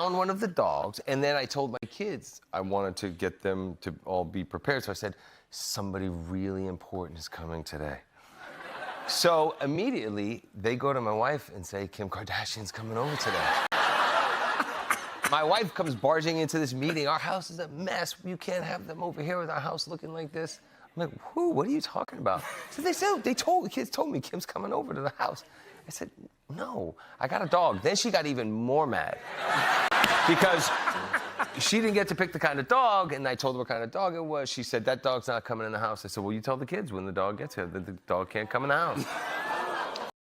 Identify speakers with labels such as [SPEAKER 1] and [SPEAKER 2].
[SPEAKER 1] found one of the dogs, and then I told my kids I wanted to get them to all be prepared. So I said, somebody really important is coming today. So immediately, they go to my wife and say, Kim Kardashian's coming over today. My wife comes barging into this meeting. Our house is a mess. You can't have them over here with our house looking like this. I'm like, who? What are you talking about? So the kids told me Kim's coming over to the house. I said, no, I got a dog. Then she got even more mad because she didn't get to pick the kind of dog, and I told her what kind of dog it was. She said, that dog's not coming in the house. I said, well, you tell the kids when the dog gets here that the dog can't come in the house.